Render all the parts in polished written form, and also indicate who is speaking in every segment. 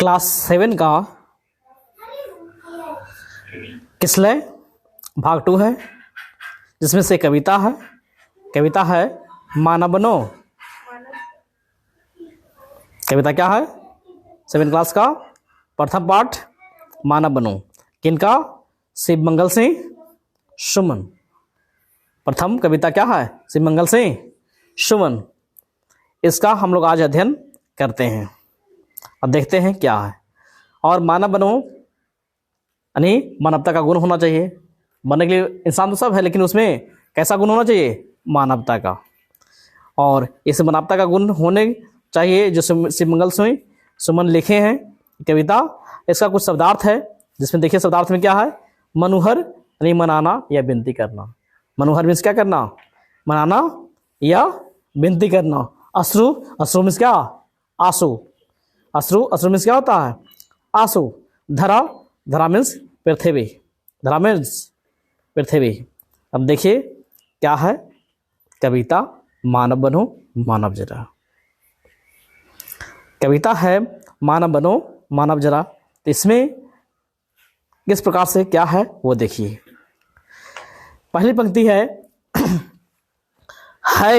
Speaker 1: Class 7 का किसलय भाग 2 है, जिसमें से कविता है माना बनो। कविता क्या है? 7 क्लास का प्रथम पाठ माना बनो। किनका? शिव मंगल सिंह सुमन। प्रथम कविता क्या है? शिव मंगल सिंह सुमन। इसका हम लोग आज अध्ययन करते हैं और देखते हैं क्या है। और मानव बनो यानी मानवता का गुण होना चाहिए। बनने के लिए इंसान तो सब है, लेकिन उसमें कैसा गुण होना चाहिए? मानवता का। और इस मानवता का गुण होने चाहिए जो शिव मंगल सिंह सुमन लिखे हैं कविता। इसका कुछ शब्दार्थ है, जिसमें देखिए शब्दार्थ में क्या है? मनुहर यानी मनाना या विनती करना। मनुहर मीन्स क्या करना? मनाना या विनती करना। अश्रु मीन्स क्या? आंसू। अश्रु मीन्स क्या होता है? आंसू। धरा मीन्स पृथ्वी। धरा मीन्स पृथ्वी। अब देखिए क्या है कविता मानव बनो मानव जरा। कविता है मानव बनो मानव जरा। तो इसमें किस प्रकार से क्या है वो देखिए। पहली पंक्ति है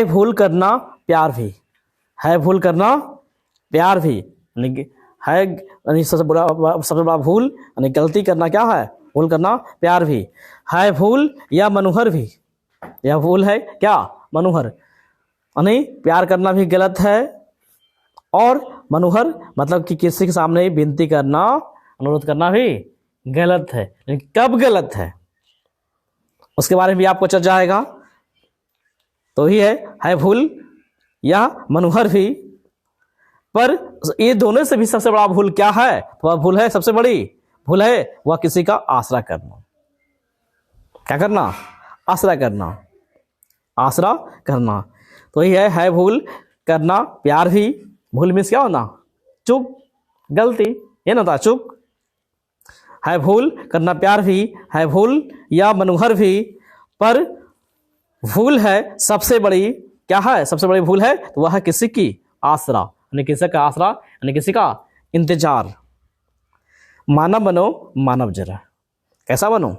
Speaker 1: भूल करना प्यार भी। है भूल करना प्यार भी है सबसे बड़ा भूल यानी गलती करना क्या है? भूल करना प्यार भी है। भूल या मनोहर भी, यह भूल है क्या? मनोहर यानी प्यार करना भी गलत है। और मनोहर मतलब कि किसी के सामने विनती करना, अनुरोध करना भी गलत है। लेकिन कब गलत है उसके बारे में भी आपको चल जाएगा। तो ही है भूल या मनोहर भी। पर ये दोनों से भी सबसे बड़ा भूल क्या है? वह भूल है, सबसे बड़ी भूल है वह किसी का आसरा करना। क्या करना? आसरा करना। आसरा करना। तो ये है भूल करना प्यार भी। भूल मीन्स क्या होना? चूक, गलती, ये ना था चूक। है भूल करना प्यार भी है भूल या मनोहर भी। पर भूल है सबसे बड़ी क्या है? सबसे बड़ी भूल है तो वह है किसी की आसरा, यानी किसी का आसरा यानी किसी का इंतजार। मानव बनो मानव जरा। कैसा बनो?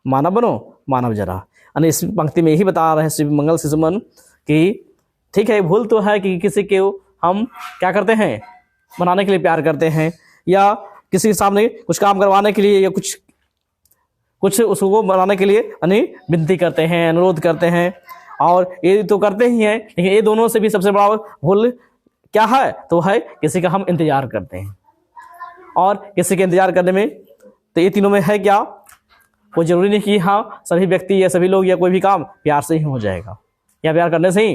Speaker 1: मानव बनो मानव जरा। यानी इस पंक्ति में यही बता रहे हैं शिव मंगल सिंह सुमन कि ठीक है भूल तो है कि किसी के हम क्या करते हैं? बनाने के लिए प्यार करते हैं, या किसी के सामने कुछ काम करवाने के लिए या कुछ उसको बनाने के लिए यानी विनती करते हैं, अनुरोध करते हैं। और ये तो करते ही हैं, लेकिन ये दोनों से भी सबसे बड़ा भूल क्या है? तो है किसी का हम इंतजार करते हैं। और किसी के इंतजार करने में तो ये तीनों में है क्या? कोई जरूरी नहीं कि हाँ सभी व्यक्ति या सभी लोग या कोई भी काम प्यार से ही हो जाएगा, या प्यार करने से ही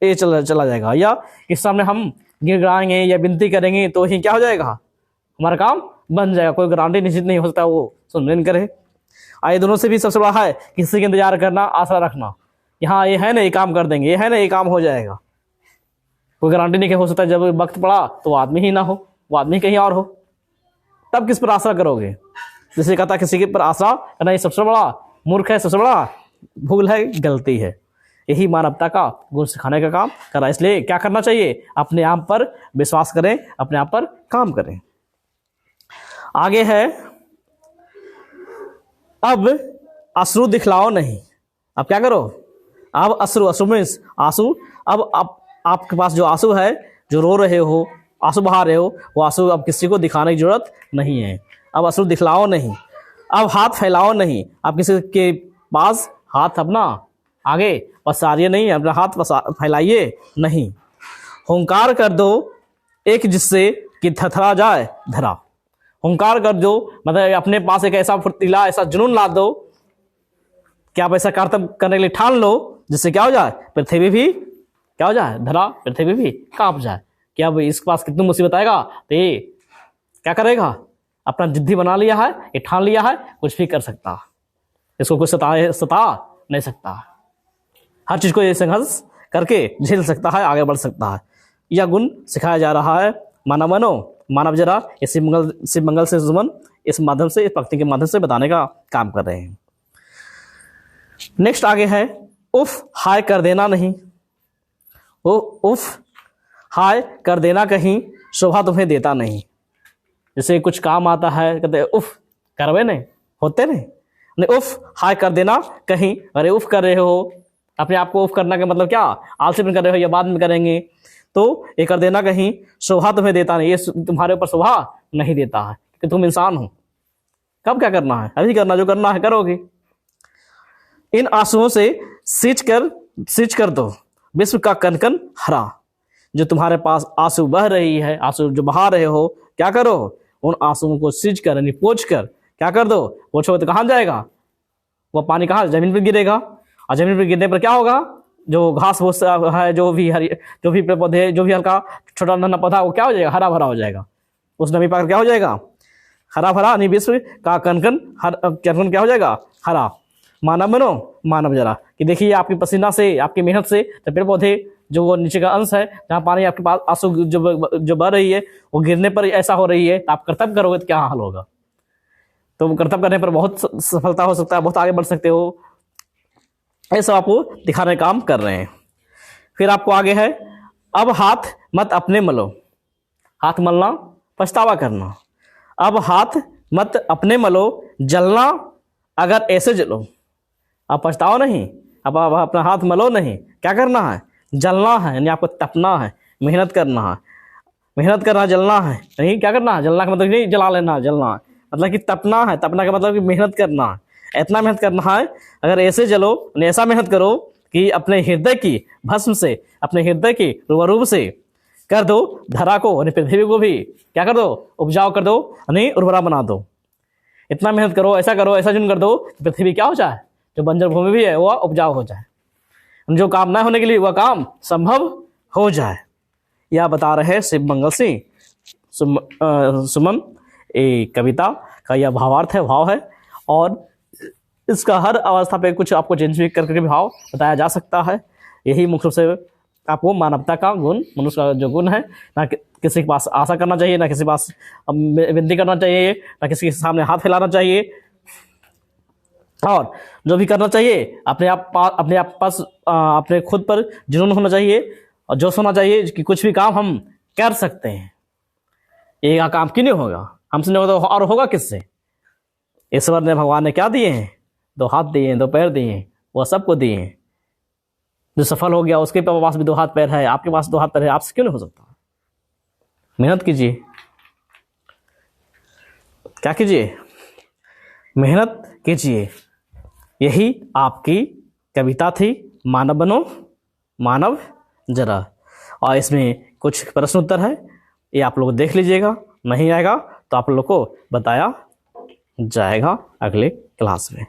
Speaker 1: ये चला जाएगा, या इस सामने हम गिड़गिड़ाएंगे या विनती करेंगे तो ही क्या हो जाएगा? हमारा काम बन जाएगा। कोई गारंटी निश्चित नहीं हो सकता वो सुन करे। ये दोनों से भी सबसे बड़ा है किसी के इंतजार करना, आसरा रखना। यहाँ ये है ना ये काम कर देंगे, ये है ना ये काम हो जाएगा। कोई गारंटी नहीं हो सकता। जब वक्त पड़ा तो आदमी ही ना हो, वो आदमी कहीं और हो, तब किस पर आसरा करोगे? जिसे कहता किसी के पर आसरा करना ये सबसे बड़ा मूर्ख है, सबसे बड़ा भूल है, गलती है। यही मानवता का गुण सिखाने का काम करा। इसलिए क्या करना चाहिए? अपने आप पर विश्वास करें, अपने आप पर काम करें। आगे है अब अश्रु दिखलाओ नहीं। अब क्या करो? अब अश्रु मीन्स आंसू। अब आपके पास जो आंसू है, जो रो रहे हो, आंसू बहा रहे हो, वो आंसू अब किसी को दिखाने की जरूरत नहीं है। अब अश्रु दिखलाओ नहीं। अब हाथ फैलाओ नहीं। आप किसी के पास हाथ अपना आगे पसारिए नहीं, अपना हाथ फैलाइए नहीं। हुंकार कर दो एक जिससे कि थरथरा जाए धरा। हुंकार कर दो मतलब अपने पास एक ऐसा फुर्तीला, ऐसा जुनून ला दो कि आप ऐसा कर्तव्य करने के लिए ठान लो जिससे क्या हो जाए? पृथ्वी भी क्या हो जाए? धरा, पृथ्वी भी कांप जाए। क्या अब इसके पास कितनी मुसीबत आएगा तो ये क्या करेगा? अपना जिद्दी बना लिया है, ये ठान लिया है, कुछ भी कर सकता। इसको कुछ सता नहीं सकता। हर चीज को ये संघर्ष करके झेल सकता है, आगे बढ़ सकता है। यह गुण सिखाया जा रहा है। मानव बनो मानव जरा। ये शिव मंगल सिंह सुमन इस माध्यम से, इस पंक्ति के माध्यम से बताने का काम कर रहे हैं। नेक्स्ट आगे है उफ हाय कर देना नहीं। उफ हाय कर देना कहीं शोभा तुम्हें देता नहीं। जैसे कुछ काम आता है, कहते उफ करवे नहीं होते नहीं, उफ हाय कर देना कहीं, अरे उफ कर रहे हो, अपने आप को उफ करना का मतलब क्या, आलसी में कर रहे हो या बाद में करेंगे, तो ये कर देना कहीं शोभा तुम्हें देता नहीं, ये तुम्हारे ऊपर शोभा नहीं देता है कि तुम इंसान हो। कब क्या करना है, अभी करना, जो करना है करोगे। इन आंसुओं से सींच कर दो विश्व का कण कण हरा। जो तुम्हारे पास आंसू बह रही है, आंसू जो बहा रहे हो, क्या करो, उन आंसुओं को सींच कर यानी पोंछ कर क्या कर दो, पोंछोगे तो कहाँ जाएगा, वो पानी कहाँ, जमीन पर गिरेगा, और जमीन पर गिरने पर क्या होगा, जो घास फूस है, जो भी हरी, जो भी पेड़ पौधे, जो भी हल्का छोटा नन्हा पौधा, वो क्या हो जाएगा, हरा भरा हो जाएगा, उस नमी पाकर क्या हो जाएगा, हरा भरा, यानी विश्व का कण कण क्या हो जाएगा, हरा। मानव बनो, मानव जरा, कि देखिए आपकी पसीना से, आपकी मेहनत से तो पेड़ पौधे जो वो नीचे का अंश है, जहाँ पानी आपके पास आंसू जो बह रही है, वो गिरने पर ऐसा हो रही है, तो आप कर्तव्य करोगे तो क्या हाल होगा। तो कर्तव्य करने पर बहुत सफलता हो सकता है, बहुत आगे बढ़ सकते हो, ऐसा आपको दिखाने का काम कर रहे हैं। फिर आपको आगे है, अब हाथ मत अपने मलो, हाथ मलना पछतावा करना, अब हाथ मत अपने मलो, जलना अगर ऐसे जलो, अब पछताओ नहीं, अब अपना हाथ मलो नहीं, क्या करना है, जलना है, यानी आपको तपना है, मेहनत करना है, मेहनत करना, जलना है, नहीं क्या करना है, जलना का मतलब नहीं जला लेना, जलना है मतलब कि तपना है, तपना का मतलब कि मेहनत करना है, इतना मेहनत करना है, अगर ऐसे जलो, ऐसा मेहनत करो कि अपने हृदय की भस्म से, अपने हृदय की रूप से कर दो धरा को, यानी पृथ्वी को भी क्या कर दो, उपजाऊ कर दो, यानी उर्वरा बना दो। इतना मेहनत करो, ऐसा जुन कर दो, पृथ्वी क्या हो जाए, जो बंजर भूमि भी है वह उपजाऊ हो जाए, जो काम न होने के लिए वह काम संभव हो जाए। यह बता रहे शिव मंगल सिंह सुमन। कविता का यह भावार्थ है, भाव है, और इसका हर अवस्था पे कुछ आपको चेंज करके भाव बताया जा सकता है। यही मुख्य रूप से आपको मानवता का गुण, मनुष्य का जो गुण है, ना किसी के पास आशा करना चाहिए, ना किसी के पास विनती करना चाहिए, ना किसी के सामने हाथ फैलाना चाहिए, और जो भी करना चाहिए अपने पास अपने खुद पर जुनून होना चाहिए और जोश होना चाहिए कि कुछ भी काम हम कर सकते हैं। ये काम क्यों नहीं होगा, हमसे नहीं होगा तो और होगा किससे। ईश्वर ने, भगवान ने क्या दिए हैं, 2 हाथ दिए हैं, 2 पैर दिए हैं, वह सबको दिए हैं। जो सफल हो गया उसके पास भी 2 हाथ पैर है, आपके पास 2 हाथ पैर है, आपसे क्यों नहीं हो सकता। मेहनत कीजिए, क्या कीजिए, मेहनत कीजिए। यही आपकी कविता थी, मानव बनो मानव जरा। और इसमें कुछ प्रश्न उत्तर है, ये आप लोग देख लीजिएगा, नहीं आएगा तो आप लोग को बताया जाएगा अगले क्लास में।